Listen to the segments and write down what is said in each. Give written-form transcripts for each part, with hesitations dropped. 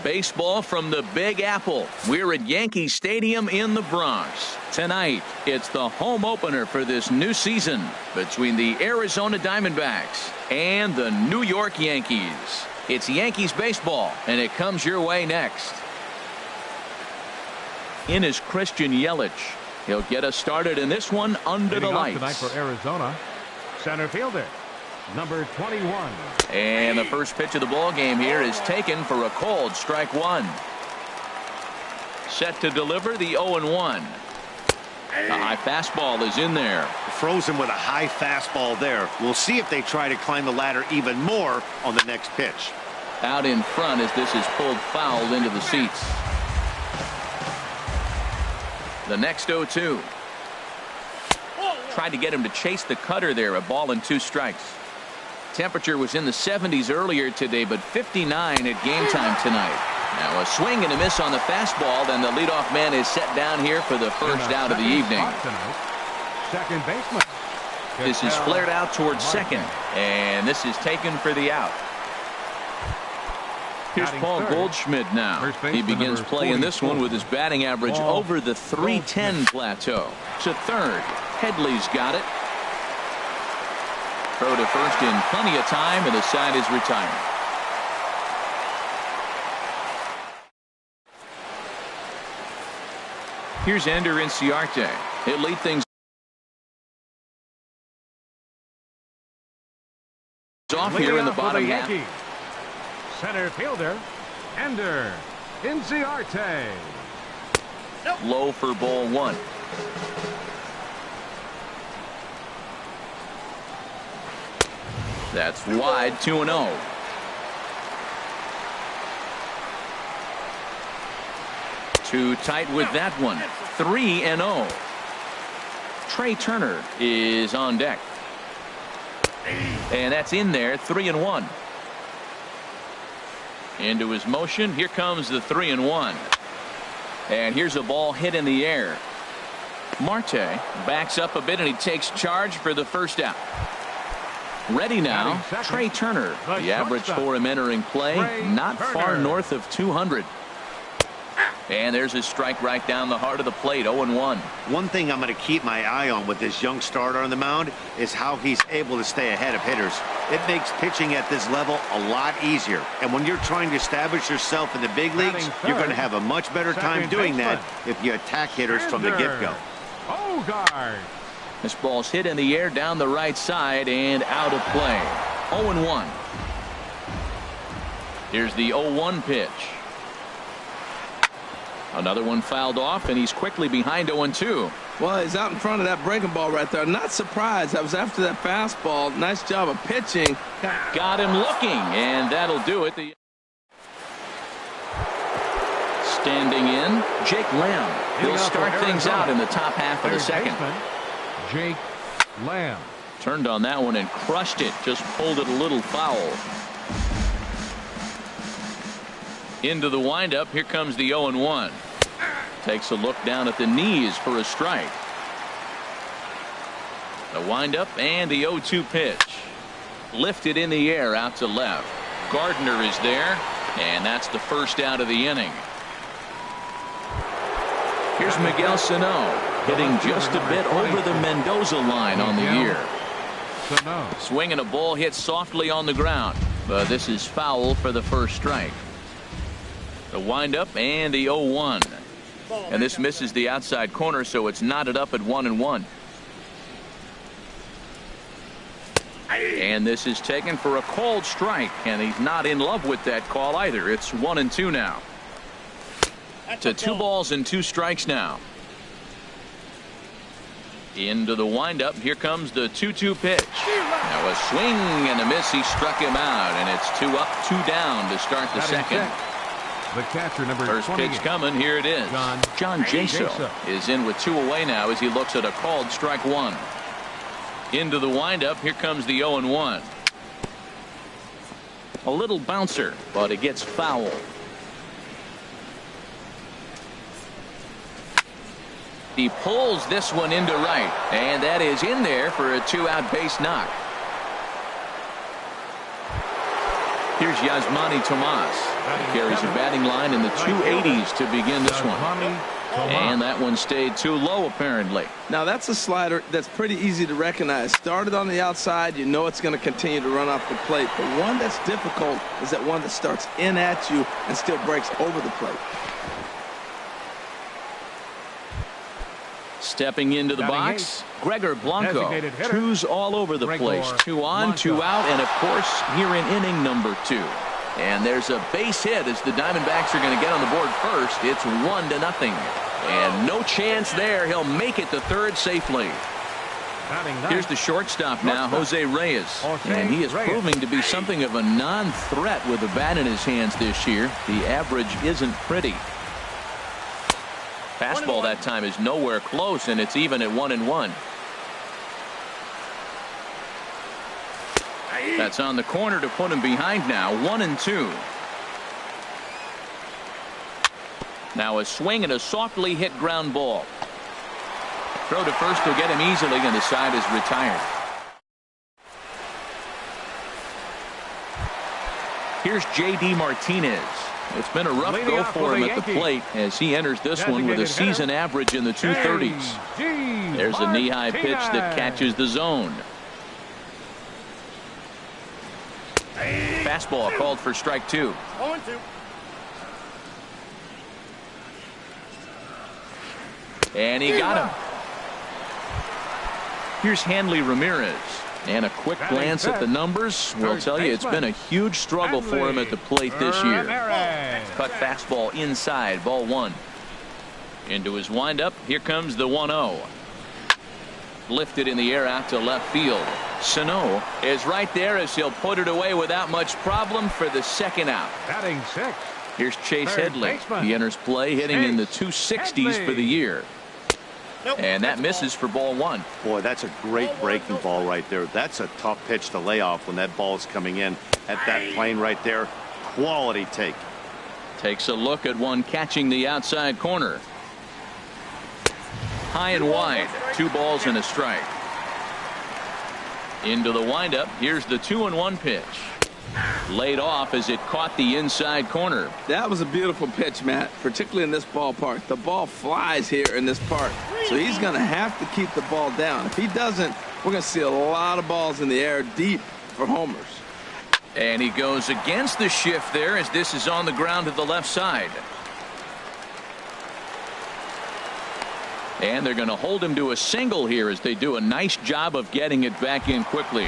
Baseball from the Big Apple. We're at Yankee Stadium in the Bronx. Tonight, it's the home opener for this new season between the Arizona Diamondbacks and the New York Yankees. It's Yankees baseball, and it comes your way next. In is Christian Yelich. He'll get us started in this one under the lights. Tonight for Arizona, center fielder, number 21. And the first pitch of the ball game here is taken for a called strike one. Set to deliver the 0-1. The high fastball is in there. Frozen with a high fastball there. We'll see if they try to climb the ladder even more on the next pitch. Out in front as this is pulled foul into the seats. The next 0-2. Tried to get him to chase the cutter there. A ball and 2 strikes. Temperature was in the 70s earlier today, but 59 at game time tonight. Now a swing and a miss on the fastball. Then the leadoff man is set down here for the first out of the evening. Second baseman. This is flared out towards second, and this is taken for the out. Here's Paul Goldschmidt now. He begins play in this one with his batting average over the .310 plateau. To third. Headley's got it. Throw to first in plenty of time, and the side is retired. Here's Ender Inciarte. He'll lead things off here in the bottom half. Center fielder, Ender Inciarte. Low for ball one. That's wide, 2-0. Too tight with that one. 3-0. Trey Turner is on deck. And that's in there, 3-1. Into his motion. Here comes the 3-1. And here's a ball hit in the air. Marte backs up a bit and he takes charge for the first out. Ready now, Trey Turner. The average for him entering play, not far north of 200. And there's a strike right down the heart of the plate, 0-1. One thing I'm going to keep my eye on with this young starter on the mound is how he's able to stay ahead of hitters. It makes pitching at this level a lot easier. And when you're trying to establish yourself in the big leagues, you're going to have a much better time doing that if you attack hitters from the get-go. This ball's hit in the air down the right side and out of play. 0-1. Here's the 0-1 pitch. Another one fouled off, and he's quickly behind 0-2. Well, he's out in front of that breaking ball right there. Not surprised. I was after that fastball. Nice job of pitching. Got him looking, and that'll do it. Standing in, Jake Lamb. He'll start things out in the top half of the second. Jake Lamb. Turned on that one and crushed it. Just pulled it a little foul. Into the windup. Here comes the 0-1. Takes a look down at the knees for a strike. The windup and the 0-2 pitch. Lifted in the air out to left. Gardner is there, and that's the first out of the inning. Here's Miguel Sano, hitting just a bit over the Mendoza line on the year. Swinging a ball hit softly on the ground, but this is foul for the first strike. The windup and the 0-1. And this misses the outside corner, so it's knotted up at 1-1. And this is taken for a called strike, and he's not in love with that call either. It's 1-2 now. To 2 balls and 2 strikes now. Into the windup. Here comes the 2-2 pitch. Now a swing and a miss. He struck him out, and it's 2 up, 2 down to start the second. The catcher, number First 28. pitch coming. Here it is. John Jaso is in with 2 away now as he looks at a called strike 1. Into the windup. Here comes the 0-1. A little bouncer, but it gets foul. He pulls this one into right, and that is in there for a 2-out base knock. Here's here's Yasmani Tomas. He carries a batting line in the 280s to begin this one. And that one stayed too low, apparently. Now, that's a slider that's pretty easy to recognize. Started on the outside, you know it's going to continue to run off the plate. The one that's difficult is that one that starts in at you and still breaks over the plate. Stepping into the box, Gregor Blanco. Twos all over the place. 2 on, 2 out, and, of course, here in inning number 2. And there's a base hit as the Diamondbacks are going to get on the board first. It's 1-0. And no chance there. He'll make it to third safely. Here's the shortstop now, Jose Reyes. And he is proving to be something of a non-threat with a bat in his hands this year. The average isn't pretty. Fastball that time is nowhere close, and it's even at 1-1. That's on the corner to put him behind now. 1-2. Now a swing and a softly hit ground ball. Throw to first will get him easily, and the side is retired. Here's J.D. Martinez. It's been a rough go for him at the plate as he enters this one with a season average in the 230s. There's a knee-high pitch that catches the zone. Fastball called for strike 2. And he got him. Here's Hanley Ramirez. And a quick glance at the numbers will tell you it's been a huge struggle for him at the plate this year. Cut fastball inside, ball 1. Into his windup, here comes the 1-0. Lifted in the air out to left field. Sano is right there as he'll put it away without much problem for the second out. Batting 6. Here's Chase Headley. He enters play hitting in the 260s for the year. And that misses for ball 1. Boy, that's a great breaking ball right there. That's a tough pitch to lay off when that ball's coming in at that plane right there. Quality take. Takes a look at one catching the outside corner. High and wide. 2 balls and a strike. Into the windup. Here's the 2-1 pitch. Laid off as it caught the inside corner. That was a beautiful pitch, Matt, particularly in this ballpark. The ball flies here in this park, so he's going to have to keep the ball down. If he doesn't, we're going to see a lot of balls in the air deep for homers. And he goes against the shift there as this is on the ground to the left side. And they're going to hold him to a single here as they do a nice job of getting it back in quickly.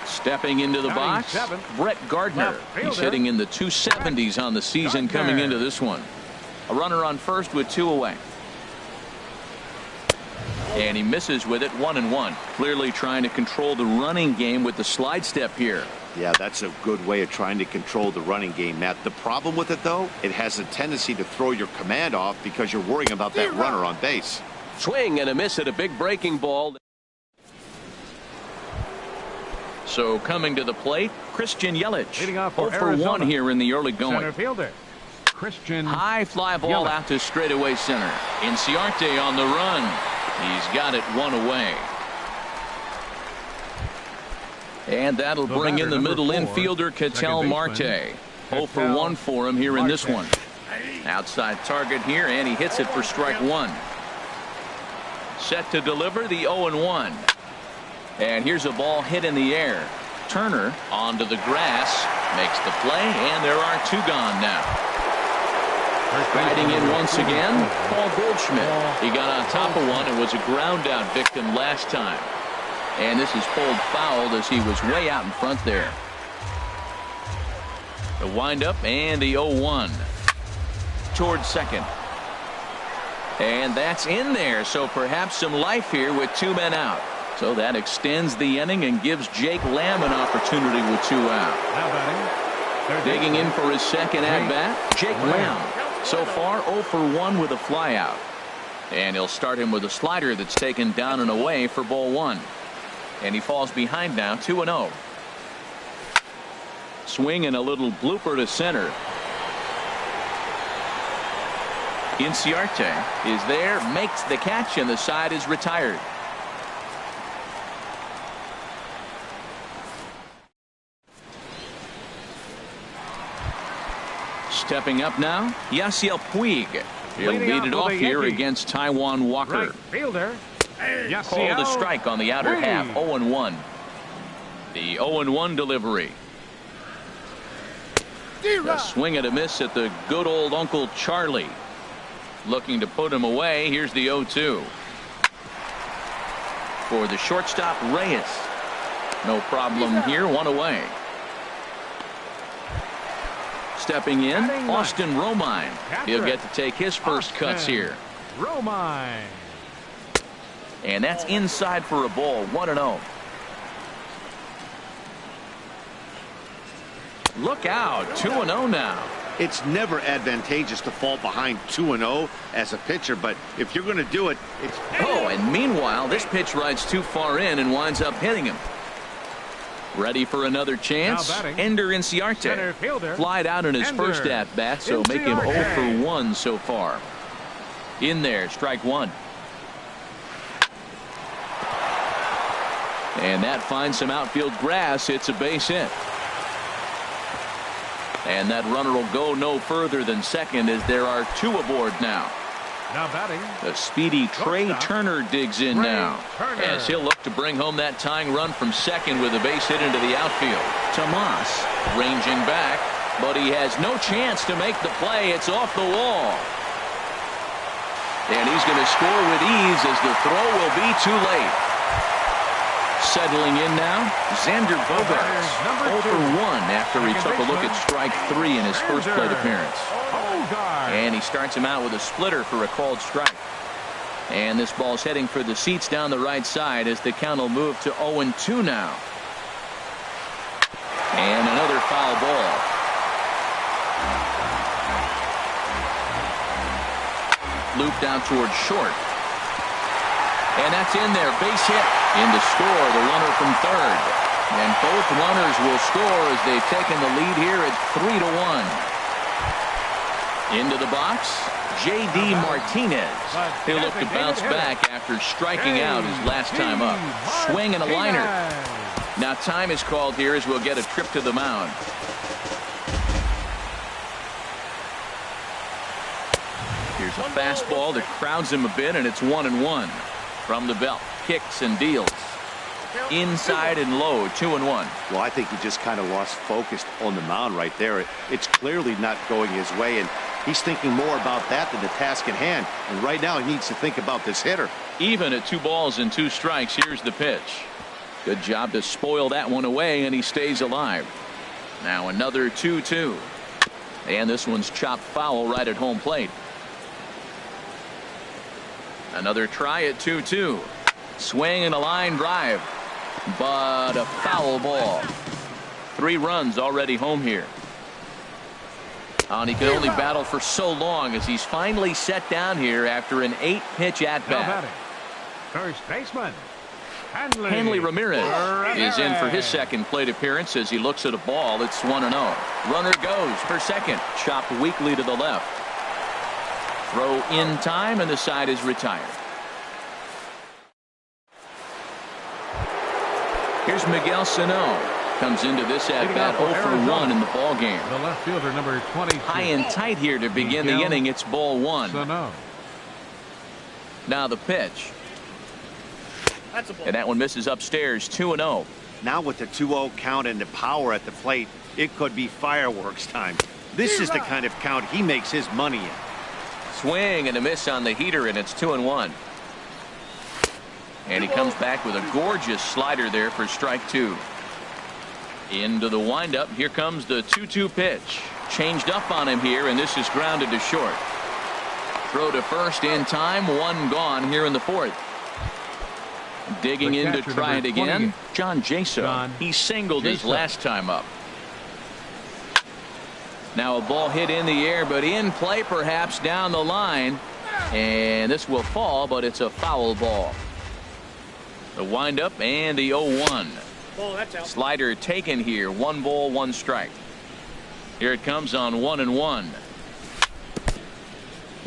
Stepping into the box, Brett Gardner. He's hitting in the 270s on the season coming into this one. A runner on first with 2 away. And he misses with it, 1-1. Clearly trying to control the running game with the slide step here. Yeah, that's a good way of trying to control the running game, Matt. The problem with it, though, it has a tendency to throw your command off because you're worrying about that runner on base. Swing and a miss at a big breaking ball. So coming to the plate, Christian Yelich. 0 for 1 here in the early going. Center fielder, Christian. High fly ball Yelich. out to straightaway center. Inciarte on the run. He's got it 1 away. And that'll bring in the middle infielder, Ketel Marte. 0 for 1 for him here in this one. Outside target here, and he hits it for strike 1. Set to deliver the 0-1. And here's a ball hit in the air. Turner onto the grass, makes the play, and there are 2 gone now. Batting in once again, Paul Goldschmidt. He got on top of one and was a ground out victim last time. And this is pulled foul as he was way out in front there. The windup and the 0-1 towards second. And that's in there, so perhaps some life here with 2 men out. So that extends the inning and gives Jake Lamb an opportunity with 2 out. Digging in for his second at-bat, Jake Lamb. So far 0 for 1 with a flyout. And he'll start him with a slider that's taken down and away for ball 1. And he falls behind now, 2-0. Swing and a little blooper to center. Inciarte is there, makes the catch, and the side is retired. Stepping up now, Yasiel Puig. He'll lead it off here against Taijuan Walker. Right fielder. Called a strike on the outer half. 0-1. The 0-1 delivery. A swing and a miss at the good old Uncle Charlie. Looking to put him away. Here's the 0-2. For the shortstop, Reyes. No problem here. One away. Stepping in, Austin Romine. He'll get to take his first cuts here. Romine. And that's inside for a ball. 1-0. Look out. 2-0 now. It's never advantageous to fall behind 2-0 as a pitcher, but if you're going to do it, it's... Oh, and meanwhile, this pitch rides too far in and winds up hitting him. Ready for another chance. Ender Inciarte. Flied out in his first at-bat, so make him 0 for 1 so far. In there, strike one. And that finds some outfield grass. It's a base hit. And that runner will go no further than second as there are two aboard now. Now batting. The speedy Trey Turner digs in now as he'll look to bring home that tying run from second with a base hit into the outfield. Tomas ranging back, but he has no chance to make the play. It's off the wall. And he's going to score with ease as the throw will be too late. Settling in now, Xander Bogaerts, 0 for 1 after he took a look at strike 3 in his first plate appearance. And he starts him out with a splitter for a called strike. And this ball's heading for the seats down the right side as the count will move to 0-2 now. And another foul ball. Looped out towards short. And that's in there. Base hit. In to score, the runner from third. And both runners will score as they've taken the lead here at 3-1. Into the box, J.D. Martinez. He'll look to bounce back after striking out his last time up. Swing and a liner. Now time is called here as we'll get a trip to the mound. Here's a fastball that crowds him a bit, and it's 1-1. From the belt, kicks and deals. Inside and low, 2-1. Well, I think he just kind of lost focus on the mound right there. It's clearly not going his way, and he's thinking more about that than the task at hand. And right now he needs to think about this hitter. Even at 2 balls and 2 strikes, here's the pitch. Good job to spoil that one away, and he stays alive. Now another 2-2. And this one's chopped foul right at home plate. Another try at 2-2. Swing and a line drive. But a foul ball. 3 runs already home here. And he could only battle for so long as he's finally set down here after an 8-pitch at-bat. First baseman. Hanley Ramirez is in for his second plate appearance as he looks at a ball. It's 1-0. Runner goes for second. Chopped weakly to the left. Throw in time, and the side is retired. Here's Miguel Sano. Comes into this at-bat 0 for 1 in the ball game. The left fielder, number 20. High and tight here to begin the inning. It's ball 1. Sano. Now the pitch. And that one misses upstairs. 2-0. Now with the 2-0 count and the power at the plate, it could be fireworks time. This is the kind of count he makes his money in. Swing and a miss on the heater, and it's 2-1. And he comes back with a gorgeous slider there for strike 2. Into the windup. Here comes the 2-2 pitch. Changed up on him here, and this is grounded to short. Throw to first in time. 1 gone here in the 4th. Digging in to try it again. John Jaso. He singled his last time up. Now a ball hit in the air, but in play perhaps down the line. And this will fall, but it's a foul ball. The windup and the 0-1. Slider taken here. 1 ball, 1 strike. Here it comes on 1-1.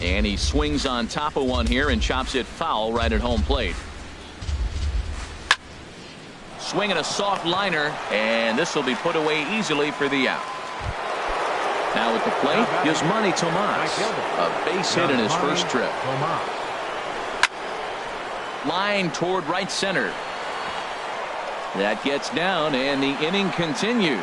And he swings on top of one here and chops it foul right at home plate. Swinging a soft liner, and this will be put away easily for the out. Now at the plate, Yasmani Tomas. A base hit in his first trip. Line toward right center. That gets down, and the inning continues.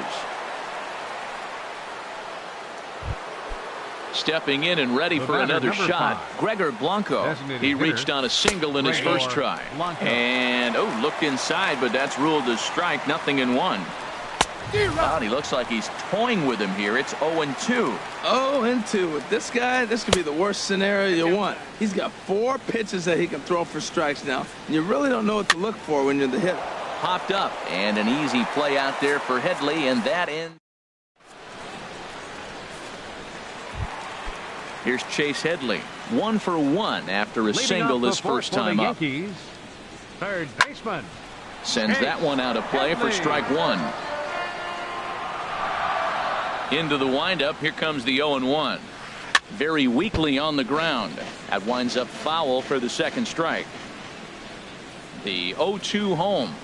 Stepping in and ready for another shot, Gregor Blanco. He reached on a single in his first try. And, looked inside, but that's ruled a strike, 0-1. Wow, he looks like he's toying with him here. It's 0-2. 0-2 with this guy. This could be the worst scenario you want. He's got 4 pitches that he can throw for strikes now. And you really don't know what to look for when you're the hitter. Popped up, and an easy play out there for Headley, and that ends. Here's Chase Headley, 1 for 1 after a single his first time up. Third baseman sends that one out of play for strike 1. Into the windup. Here comes the 0-1. Very weakly on the ground. That winds up foul for the second strike. The 0-2 home.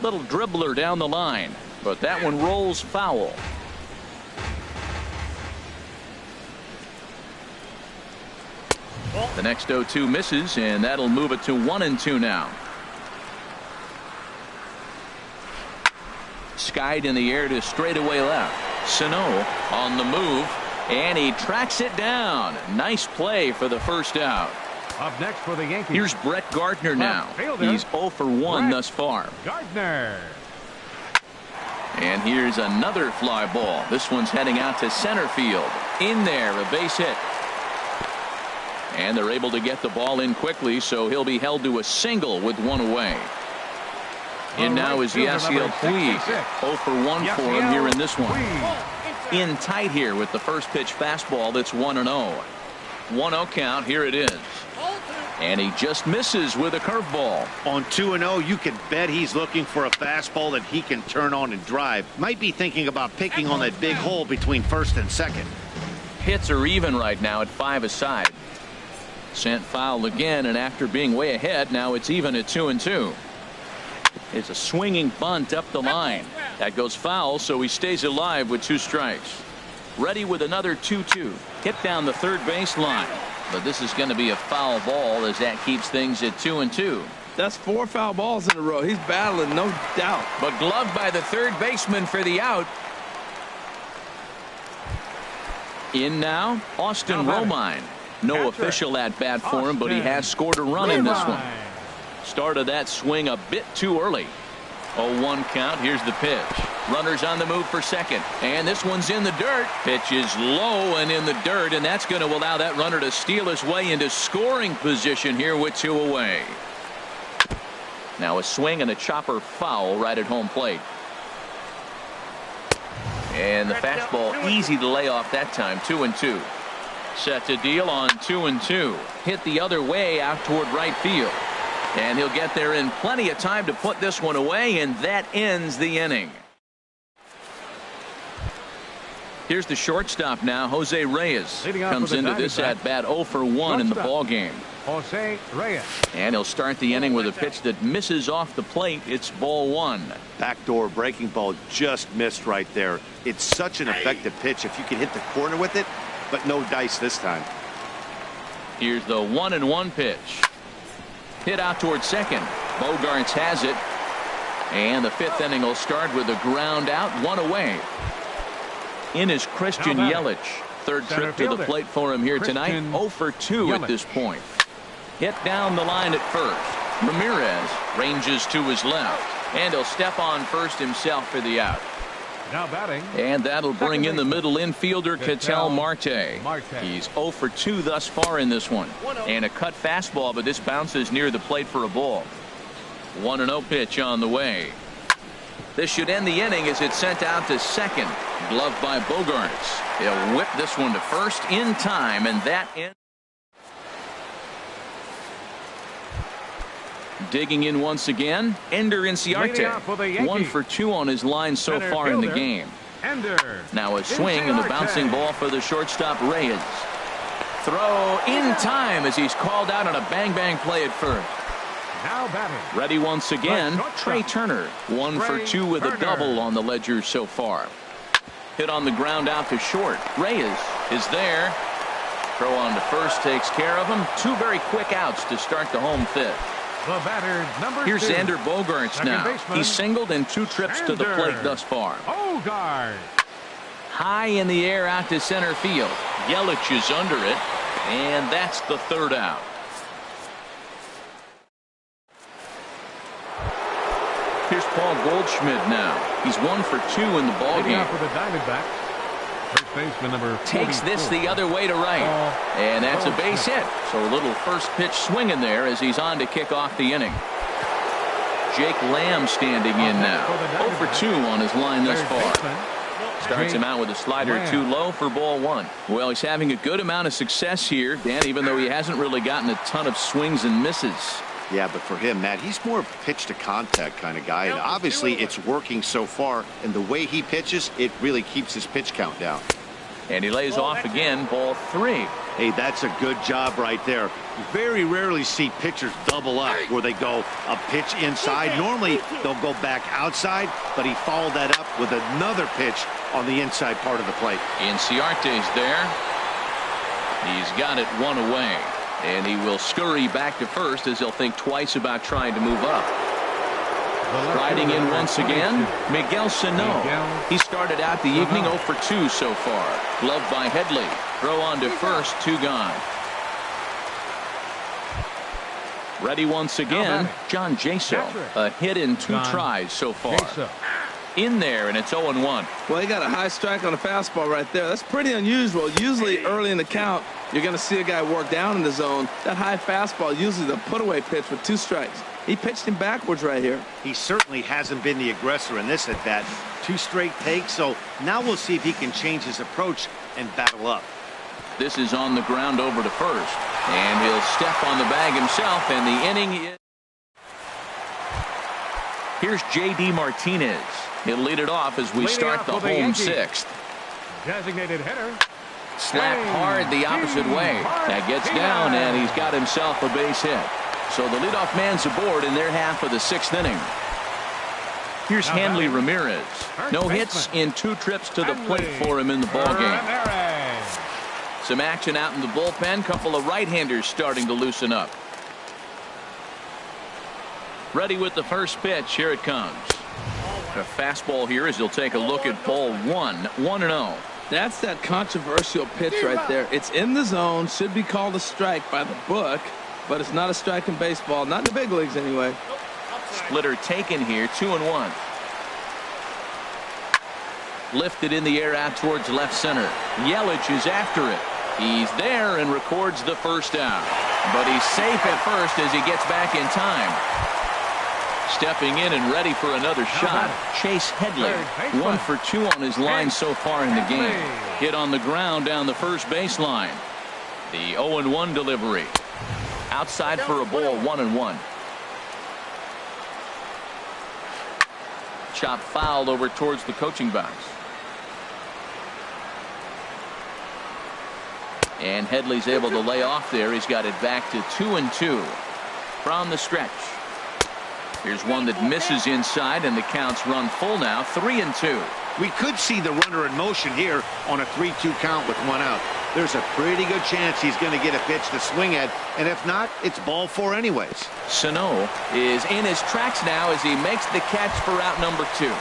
Little dribbler down the line, but that one rolls foul. The next 0-2 misses, and that'll move it to 1-2 now. Skied in the air to straightaway left. Sano on the move, and he tracks it down. Nice play for the first out. Up next for the Yankees. Here's Brett Gardner now. He's 0 for 1 thus far. Gardner. And here's another fly ball. This one's heading out to center field. In there, a base hit. And they're able to get the ball in quickly, so he'll be held to a single with 1 away. In now is Yasiel Puig. 0 for 1 for him here in this one. In tight here with the first pitch fastball. That's 1-0. 1-0 count. Here it is. And he just misses with a curveball. On 2-0, you can bet he's looking for a fastball that he can turn on and drive. Might be thinking about picking on that big hole between first and second. Hits are even right now at 5 aside. Sent foul again, and after being way ahead, now it's even at 2-2. It's a swinging bunt up the line. That goes foul, so he stays alive with 2 strikes. Ready with another 2-2. Hit down the third base line. But this is going to be a foul ball as that keeps things at 2-2. That's 4 foul balls in a row. He's battling, no doubt. But gloved by the third baseman for the out. In now, Austin Romine. No official at bat for him, but he has scored a run in this one. Started that swing a bit too early. 0-1 count. Here's the pitch. Runners on the move for second. And this one's in the dirt. Pitch is low and in the dirt, and that's going to allow that runner to steal his way into scoring position here with 2 away. Now a swing and a chopper foul right at home plate. And the fastball easy to lay off that time. 2-2. Set to deal on 2-2. Hit the other way out toward right field. And he'll get there in plenty of time to put this one away, and that ends the inning. Here's the shortstop now, Jose Reyes. Comes into this at bat 0 for 1 in the ball game. Jose Reyes. And he'll start the inning with a pitch that misses off the plate. It's ball 1. Backdoor breaking ball just missed right there. It's such an effective pitch if you can hit the corner with it, but no dice this time. Here's the 1-1 pitch. Hit out towards second. Bogarts has it. And the 5th inning will start with a ground out, 1 away. In is Christian Yelich. Third trip to the plate for him here tonight. 0 for 2 at this point. Hit down the line at first. Ramirez ranges to his left. And he'll step on first himself for the out. Now batting. And that'll bring in the middle infielder, Ketel Marte. He's 0 for 2 thus far in this one. And a cut fastball, but this bounces near the plate for a ball. 1-0 pitch on the way. This should end the inning as it's sent out to second. Gloved by Bogarts. He'll whip this one to first in time, and that ends. Digging in once again, Ender Inciarte. 1 for 2 on his line so far in the game. Now a swing and a bouncing ball for the shortstop Reyes. Throw in time as he's called out on a bang-bang play at first. Now batting. Ready once again, Trey Turner. 1 for 2 with a double on the ledger so far. Hit on the ground out to short. Reyes is there. Throw on to first takes care of him. Two very quick outs to start the home fifth. The batter, number Here's 2. Xander Bogaerts Second now. baseman, He's singled in 2 trips to the plate thus far. Bogaerts. High in the air out to center field. Yelich is under it, and that's the third out. Here's Paul Goldschmidt now. He's 1 for 2 in the ball Leading game. off with the Diamondbacks. First baseman number 44. Takes this the other way to right. And that's a base hit. So a little first pitch swing in there as he's on to kick off the inning. Jake Lamb standing in now. 0 for 2 on his line thus far. Starts him out with a slider too low for ball 1. Well, he's having a good amount of success here, Dan, even though he hasn't really gotten a ton of swings and misses. Yeah, but for him, Matt, he's more of a pitch to contact kind of guy, and obviously it's working so far, and the way he pitches, it really keeps his pitch count down. And he lays off again, ball 3. Hey, that's a good job right there. You very rarely see pitchers double up where they go a pitch inside. Normally, they'll go back outside, but he followed that up with another pitch on the inside part of the plate. Inciarte's there. He's got it 1 away. And he will scurry back to first as he'll think twice about trying to move up. Riding in once again, Miguel Sano. He started out the evening 0 for 2 so far. Gloved by Headley. Throw on to first, 2 gone. Ready once again, John Jaso. A hit in 2 tries so far. In there, and it's 0-1. Well, he got a high strike on a fastball right there. That's pretty unusual. Usually early in the count, you're going to see a guy work down in the zone. That high fastball, usually the put-away pitch with 2 strikes. He pitched him backwards right here. He certainly hasn't been the aggressor in this at-bat. 2 straight takes, so now we'll see if he can change his approach and battle up. This is on the ground over to first. And he'll step on the bag himself, and the inning is... Here's J.D. Martinez. He'll lead it off as we start the home 6th. Designated hitter. Slapped hard the opposite way. That gets down, and he's got himself a base hit. So the leadoff man's aboard in their half of the 6th inning. Here's Hanley Ramirez. No hits in 2 trips to the plate for him in the ballgame. Some action out in the bullpen. Couple of right-handers starting to loosen up. Ready with the first pitch. Here it comes. A fastball here as he'll take a look at ball 1. 1-0. That's that controversial pitch right there. It's in the zone. Should be called a strike by the book. But it's not a strike in baseball. Not in the big leagues anyway. Splitter taken here. 2-1. Lifted in the air out towards left center. Yelich is after it. He's there and records the first out. But he's safe at first as he gets back in time. Stepping in and ready for another shot, Chase Headley. 1 for 2 on his line so far in the game. Hit on the ground down the first baseline. The 0-1 delivery. Outside for a ball, 1-1. Chop fouled over towards the coaching box. And Headley's able to lay off there. He's got it back to 2-2 from the stretch. Here's one that misses inside, and the count's run full now. 3-2. We could see the runner in motion here on a 3-2 count with 1 out. There's a pretty good chance he's going to get a pitch to swing at, and if not, it's ball 4 anyways. Sano is in his tracks now as he makes the catch for out number 2.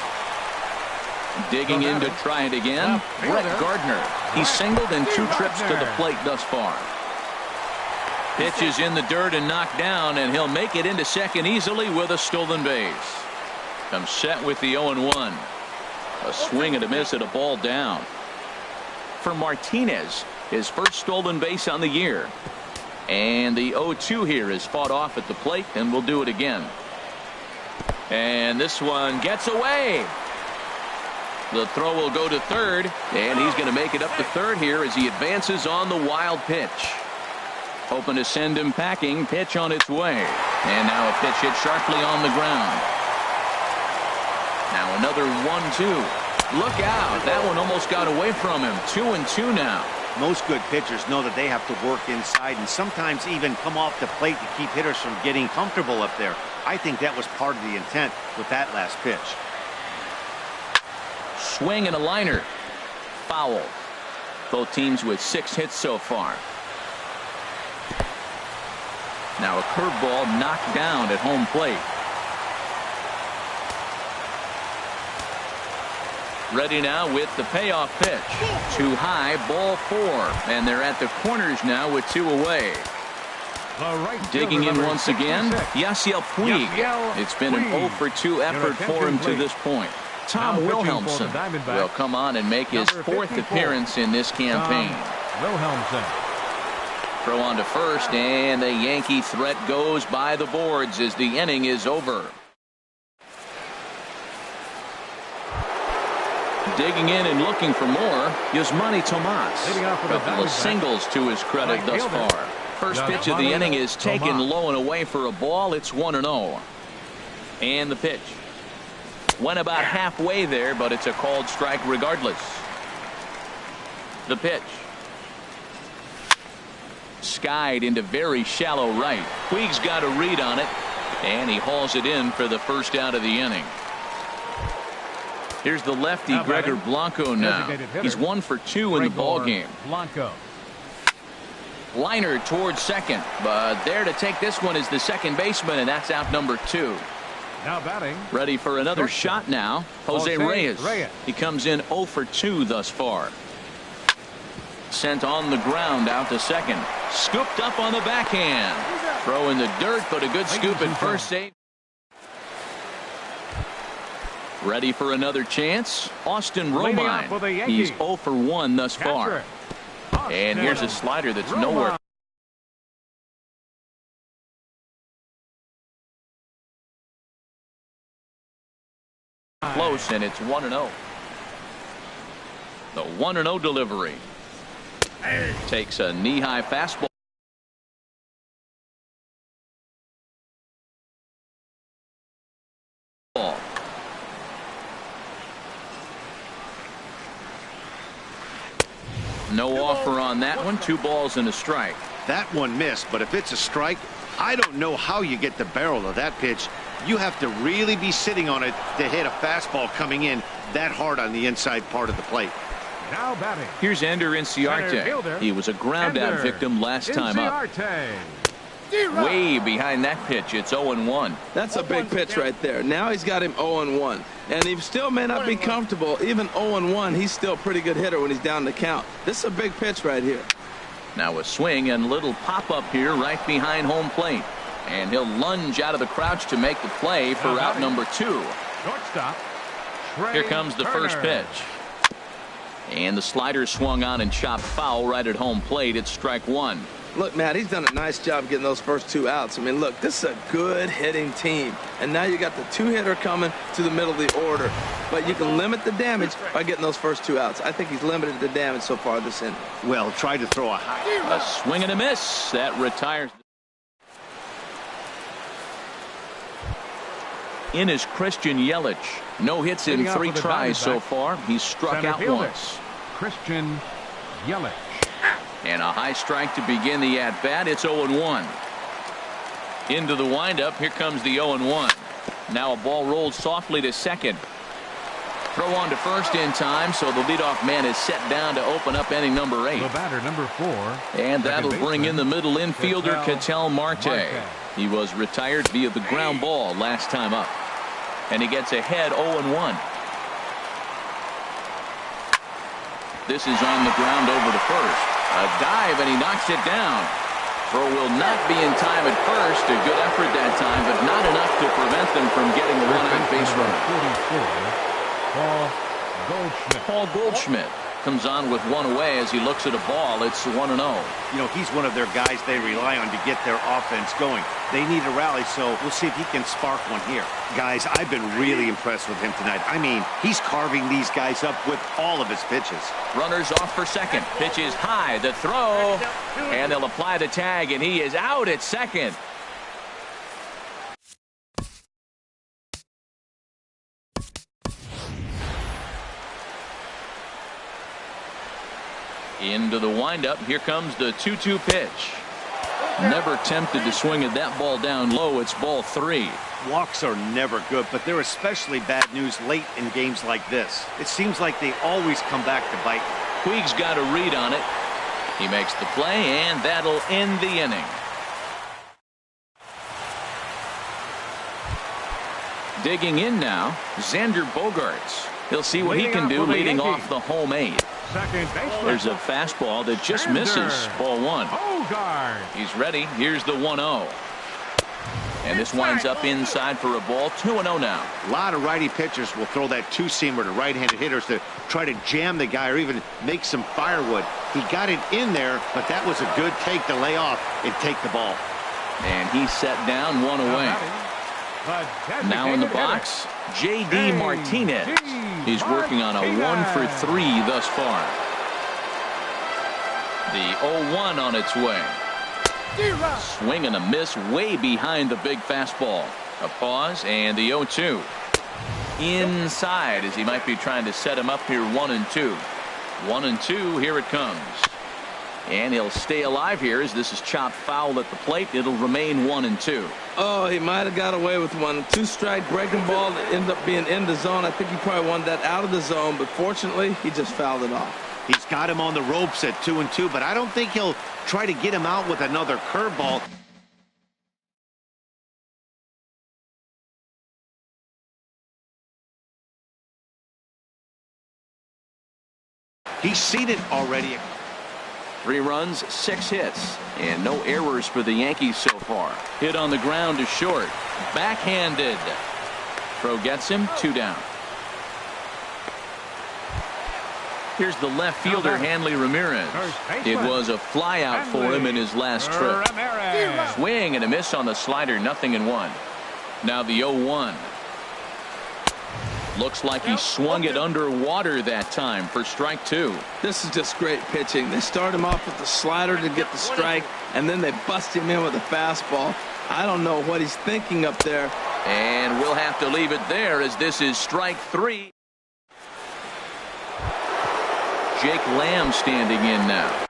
Digging in to try it again, Brett Gardner. He's singled in 2 trips to the plate thus far. Pitch is in the dirt and knocked down, and he'll make it into second easily with a stolen base. Comes set with the 0-1. A swing and a miss at a ball down. For Martinez, his first stolen base on the year. And the 0-2 here is fought off at the plate, and we'll do it again. And this one gets away. The throw will go to third, and he's going to make it up to third here as he advances on the wild pitch. Hoping to send him packing. Pitch on its way. And now a pitch hit sharply on the ground. Now another 1-2. Look out. That one almost got away from him. 2-2 now. Most good pitchers know that they have to work inside and sometimes even come off the plate to keep hitters from getting comfortable up there. I think that was part of the intent with that last pitch. Swing and a liner. foul. Both teams with 6 hits so far. Now a curveball knocked down at home plate. Ready now with the payoff pitch. Too high, ball 4. And they're at the corners now with 2 away. Digging in once again, Yasiel Puig. It's been an 0 for 2 effort for him to this point. Tom Wilhelmsen will come on and make his 4th appearance in this campaign. Throw on to first, and the Yankee threat goes by the boards as the inning is over. Digging in and looking for more, Yasmani Tomas. A couple of singles to his credit thus far. First pitch of the inning is taken low and away for a ball. It's 1-0. And the pitch. Went about halfway there, but it's a called strike regardless. The pitch. Skied into very shallow right. Puig's got a read on it, and he hauls it in for the first out of the inning. Here's the lefty, Gregor Blanco now. He's 1 for 2 in the ball game. Liner towards second, but there to take this one is the second baseman, and that's out number 2. Now batting. Ready for another shot now. Jose Reyes. He comes in 0 for 2 thus far. Sent on the ground out to second. Scooped up on the backhand. Throw in the dirt, but a good scoop at first save. Ready for another chance. Austin Romine. He's 0 for 1 thus far. And here's a slider that's nowhere. Close, and it's 1-0. The 1-0 delivery. Takes a knee-high fastball. No offer on that one. 2 balls and a strike. That one missed, but if it's a strike, I don't know how you get the barrel of that pitch. You have to really be sitting on it to hit a fastball coming in that hard on the inside part of the plate. Now batting. Here's Ender Inciarte. He was a ground-out victim last time up. Way behind that pitch. It's 0-1. That's a big pitch right there. Now he's got him 0-1. And he still may not be comfortable. Even 0-1, he's still a pretty good hitter when he's down the count. This is a big pitch right here. Now a swing and little pop-up here right behind home plate. And he'll lunge out of the crouch to make the play for out number 2. Shortstop. Here comes the first pitch. And the slider swung on and chopped foul right at home plate. It's strike 1. Look, Matt, he's done a nice job getting those first 2 outs. I mean, look, this is a good hitting team. And now you got the 2-hitter coming to the middle of the order. But you can limit the damage by getting those first 2 outs. I think he's limited the damage so far this inning. Well, try to throw a high. A swing and a miss. That retires. In is Christian Yelich. No hits in 3 tries so far. He's struck out once. Christian Yelich. And a high strike to begin the at-bat. It's 0-1. Into the windup. Here comes the 0-1. Now a ball rolled softly to second. Throw on to first in time, so the leadoff man is set down to open up inning number 8. The batter, number 4. And that'll bring in the middle infielder, Ketel Marte. He was retired via the ground ball last time up. And he gets ahead 0-1. This is on the ground over to first. A dive, and he knocks it down. Throw will not be in time at first. A good effort that time, but not enough to prevent them from getting a one-out base runner. Paul Goldschmidt comes on with 1 away as he looks at a ball. It's 1-0. You know, he's one of their guys they rely on to get their offense going. They need a rally, so we'll see if he can spark one here. Guys, I've been really impressed with him tonight. I mean, he's carving these guys up with all of his pitches. Runners off for second. Pitch is high. The throw. And they'll apply the tag, and he is out at second. Into the windup. Here comes the 2-2 pitch. Never tempted to swing at that ball down low. It's ball 3. Walks are never good, but they're especially bad news late in games like this. It seems like they always come back to bite. Puig's got a read on it. He makes the play, and that'll end the inning. Digging in now, Xander Bogaerts. He'll see what he can do leading off the home 8. There's a fastball that just misses. Ball 1. He's ready. Here's the 1-0. And this winds up inside for a ball. 2-0 now. A lot of righty pitchers will throw that two-seamer to right-handed hitters to try to jam the guy or even make some firewood. He got it in there, but that was a good take to lay off and take the ball. And he's set down, 1 away. Now in the box, J.D. Martinez. He's working on a 1-for-3 thus far. The 0-1 on its way. Swing and a miss way behind the big fastball. A pause and the 0-2. Inside as he might be trying to set him up here. 1-2. 1-2. Here it comes. And he'll stay alive here as this is chopped foul at the plate. It'll remain 1-2. Oh, he might have got away with one. 2-strike breaking ball that ended up being in the zone. I think he probably wanted that out of the zone, but fortunately, he just fouled it off. He's got him on the ropes at 2-2, but I don't think he'll try to get him out with another curveball. He's seen it already. 3 runs, 6 hits, and no errors for the Yankees so far. Hit on the ground to short. Backhanded. Throw gets him, 2 down. Here's the left fielder, Hanley Ramirez. It was a flyout for him in his last trip. Swing and a miss on the slider, 0-1. Now the 0-1. Looks like he swung it underwater that time for strike 2. This is just great pitching. They start him off with the slider to get the strike, and then they bust him in with a fastball. I don't know what he's thinking up there. And we'll have to leave it there as this is strike 3. Jake Lamb standing in now.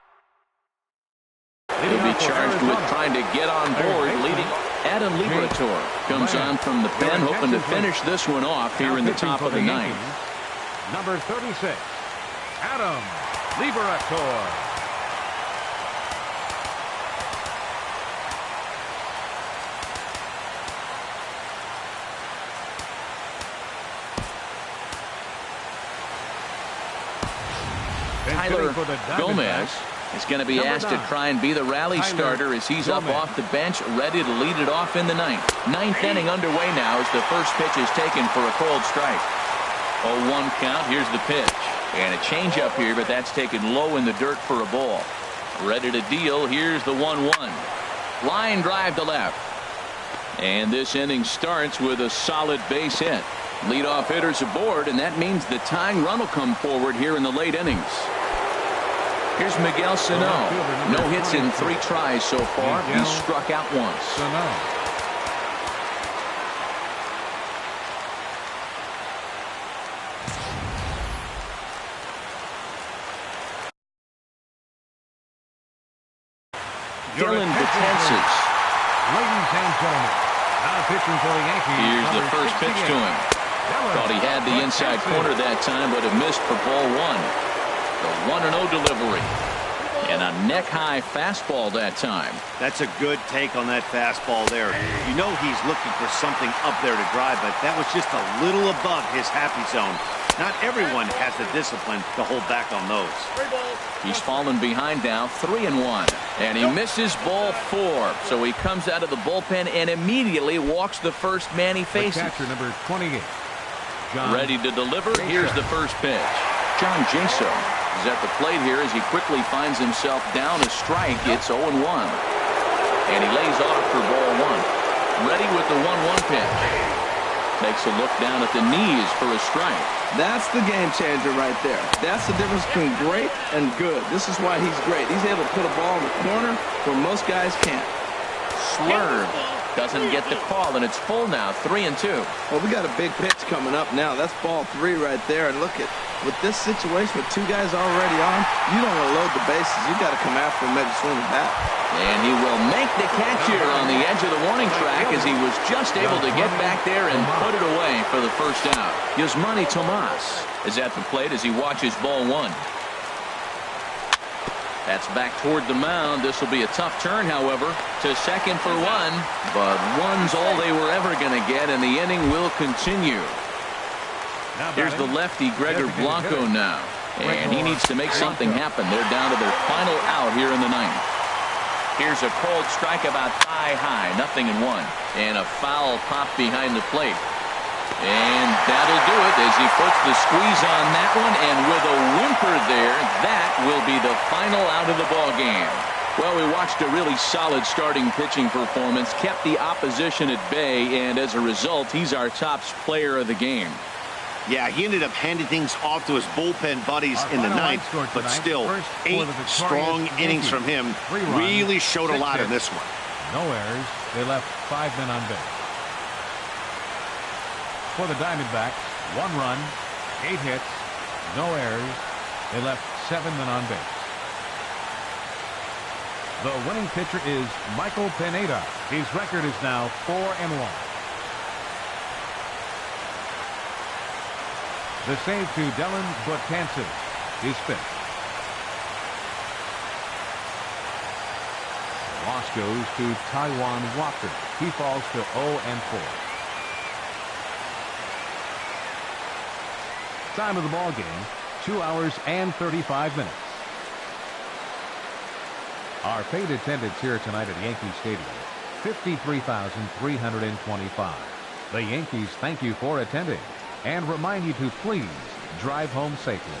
He'll be charged with trying to get on board, leading. Adam Liberator comes on from the pen, hoping to finish this one off here in the top of the 9th. Number 36, Adam Liberator. Tyler Gomez is going to be asked to try and be the rally starter as he's up off the bench, ready to lead it off in the 9th. 9th inning underway now as the first pitch is taken for a cold strike. 0-1 count. Here's the pitch. And a changeup here, but that's taken low in the dirt for a ball. Ready to deal. Here's the 1-1. Line drive to left. And this inning starts with a solid base hit. Leadoff hitters aboard, and that means the tying run will come forward here in the late innings. Here's Miguel Sano. No hits in 3 tries so far. He's struck out once. Dylan Betances. Ladies and gentlemen, now pitching for the Yankees. Here's the first pitch to him. Thought he had the inside corner that time, but it missed for ball 1. The 1-0 delivery. And a neck-high fastball that time. That's a good take on that fastball there. You know he's looking for something up there to drive, but that was just a little above his happy zone. Not everyone has the discipline to hold back on those. He's fallen behind now, 3-1. And he misses ball 4. So he comes out of the bullpen and immediately walks the first man he faces. Catcher number 28. Ready to deliver. Here's the first pitch. John Jaso is at the plate here as he quickly finds himself down a strike. It's 0-1. And he lays off for ball 1. Ready with the 1-1 pitch. Takes a look down at the knees for a strike. That's the game changer right there. That's the difference between great and good. This is why he's great. He's able to put a ball in the corner where most guys can't. Slurve doesn't get the call, and it's full now, 3-2. Well, we got a big pitch coming up now. That's ball 3 right there, and look at with this situation with two guys already on, you don't want to load the bases. You got to come after him, maybe swing the bat. And he will make the catch here on the edge of the warning track as he was just able to get back there and put it away for the first out. Yasmani Tomas is at the plate as he watches ball one. That's back toward the mound. This will be a tough turn, however, to second for one. But one's all they were ever going to get, and the inning will continue. Here's the lefty, Gregor Blanco, now. And he needs to make something happen. They're down to their final out here in the ninth. Here's a cold strike about thigh high, 0-1. And a foul pop behind the plate. And that'll do it as he puts the squeeze on that one. And with a whimper there, that will be the final out of the ball game. Well, we watched a really solid starting pitching performance, kept the opposition at bay, and as a result, he's our top player of the game. Yeah, he ended up handing things off to his bullpen buddies in the ninth, but still, 8 strong innings from him really showed a lot in this one. No errors. They left 5 men on base. For the Diamondbacks, 1 run, 8 hits, no errors. They left 7 men on base. The winning pitcher is Michael Pineda. His record is now 4-1. The save to Dylan Betances is 5th. Loss goes to Taiwan Walker. He falls to 0-4. Time of the ball game, 2 hours and 35 minutes. Our paid attendance here tonight at Yankee Stadium, 53,325. The Yankees thank you for attending and remind you to please drive home safely.